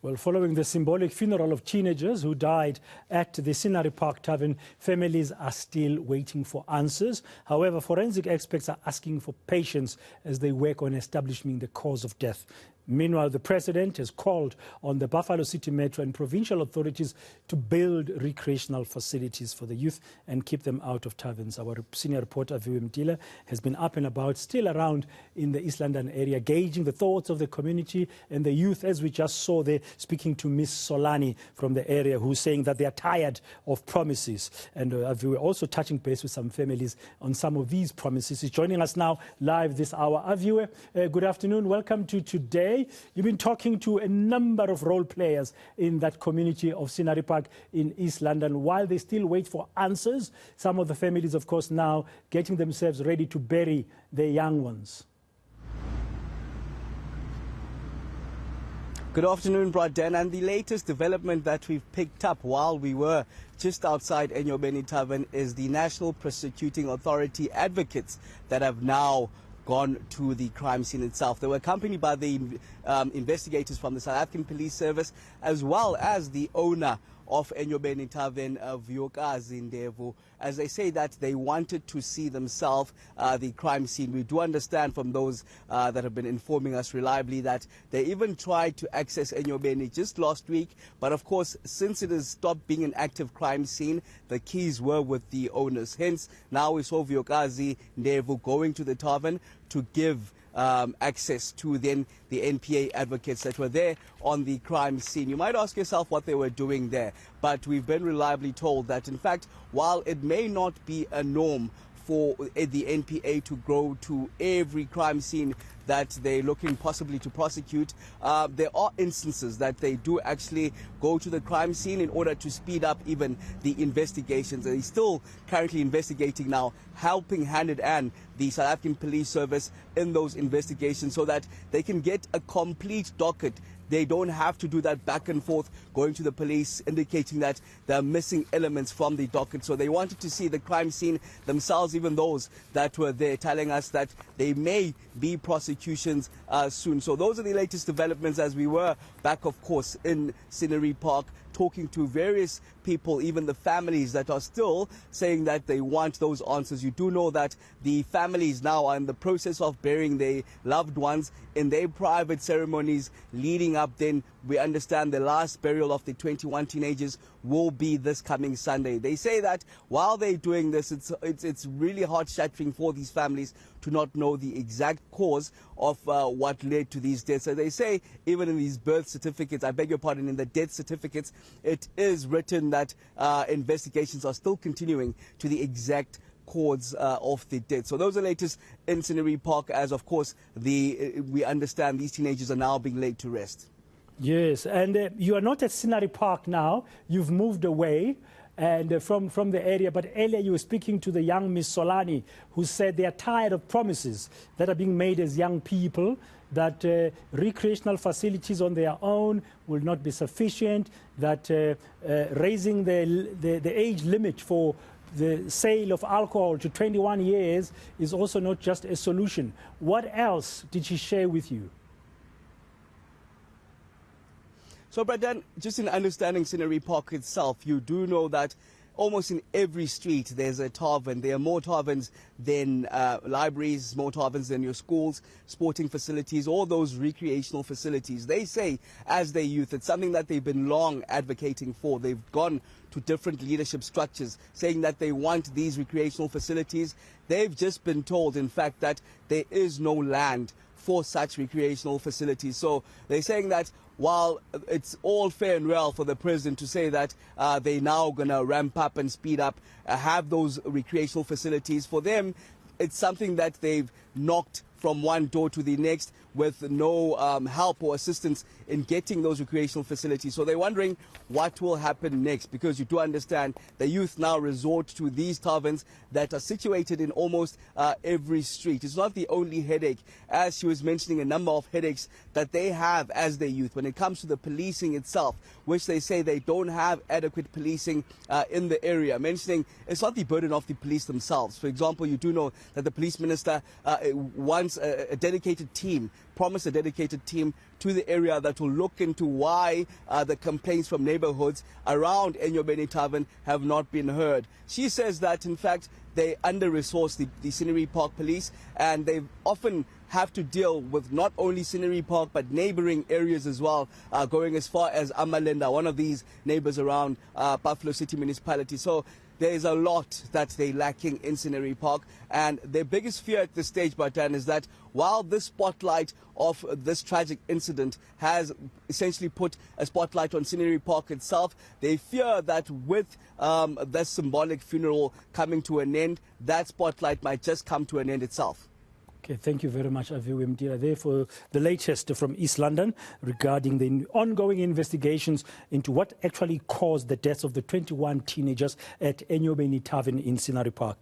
Well, following the symbolic funeral of teenagers who died at the Scenery Park Tavern, families are still waiting for answers. However, forensic experts are asking for patience as they work on establishing the cause of death. Meanwhile, the president has called on the Buffalo City Metro and provincial authorities to build recreational facilities for the youth and keep them out of taverns. Our senior reporter, Aviwe Mtila, has been up and about, still around in the East London area, gauging the thoughts of the community and the youth, as we just saw there, speaking to Miss Solani from the area, who's saying that they are tired of promises. And Aviwe also touching base with some families on some of these promises. He's joining us now live this hour. Aviwe, good afternoon. Welcome to today. You've been talking to a number of role players in that community of Scenery Park in East London while they still wait for answers. Some of the families, of course, now getting themselves ready to bury their young ones. Good afternoon, Braden. And the latest development that we've picked up while we were just outside eNCA Tavern is the National Prosecuting Authority advocates that have now gone to the crime scene itself. They were accompanied by the investigators from the South African Police Service, as well as the owner of eNCA Tavern, Aviwe Mtila, as they say that they wanted to see themselves the crime scene. We do understand from those that have been informing us reliably that they even tried to access eNCA just last week, but of course, since it has stopped being an active crime scene, the keys were with the owners. Hence, now we saw Aviwe Mtila going to the tavern to give access to then the NPA advocates that were there on the crime scene. You might ask yourself what they were doing there, but we've been reliably told that, in fact, while it may not be a norm for the NPA to go to every crime scene that they're looking possibly to prosecute, there are instances that they do actually go to the crime scene in order to speed up even the investigations. They're still currently investigating now, helping hand in hand the South African Police Service in those investigations so that they can get a complete docket. They don't have to do that back and forth, going to the police, indicating that there are missing elements from the docket. So they wanted to see the crime scene themselves, even those that were there, telling us that they may be prosecutions soon. So those are the latest developments as we were back, of course, in Scenery Park, talking to various people, even the families that are still saying that they want those answers. You do know that the families now are in the process of burying their loved ones in their private ceremonies leading up. Then we understand the last burial of the 21 teenagers will be this coming Sunday. They say that while they're doing this, it's really heart-shattering for these families to not know the exact cause of what led to these deaths. So they say even in these birth certificates, I beg your pardon, in the death certificates, it is written that investigations are still continuing to the exact cause of the death. So those are latest in Scenery Park, as of course we understand these teenagers are now being laid to rest. Yes, and you are not at Scenery Park now. You've moved away and from the area, but earlier you were speaking to the young Miss Solani, who said they are tired of promises that are being made as young people, that recreational facilities on their own will not be sufficient, that raising the age limit for the sale of alcohol to 21 years is also not just a solution. What else did she share with you? So, Braden, just in understanding Scenery Park itself, you do know that almost in every street there's a tavern. There are more taverns than libraries, more taverns than your schools, sporting facilities, all those recreational facilities. They say, as their youth, it's something that they've been long advocating for. They've gone to different leadership structures saying that they want these recreational facilities. They've just been told, in fact, that there is no land for such recreational facilities. So they're saying that while it's all fair and well for the president to say that they're now going to ramp up and speed up, have those recreational facilities, for them, it's something that they've knocked from one door to the next with no help or assistance in getting those recreational facilities. So they're wondering what will happen next, because you do understand the youth now resort to these taverns that are situated in almost every street. It's not the only headache, as she was mentioning a number of headaches that they have as their youth when it comes to the policing itself, which they say they don't have adequate policing in the area, mentioning it's not the burden of the police themselves. For example, you do know that the police minister wants a dedicated team promised a dedicated team to the area that will look into why the complaints from neighborhoods around Enyobeni Tavern have not been heard. She says that, in fact, they under-resource the Scenery Park police, and they often have to deal with not only Scenery Park but neighboring areas as well, going as far as Amalenda, one of these neighbors around Buffalo City Municipality. So there is a lot that they're lacking in Scenery Park, and their biggest fear at this stage, Batan, is that while this spotlight of this tragic incident has essentially put a spotlight on Scenery Park itself, they fear that with this symbolic funeral coming to an end, that spotlight might just come to an end itself. Okay, thank you very much, Aviwe Mtila, there for the latest from East London regarding the ongoing investigations into what actually caused the deaths of the 21 teenagers at Enyobeni Tavern in Scenery Park.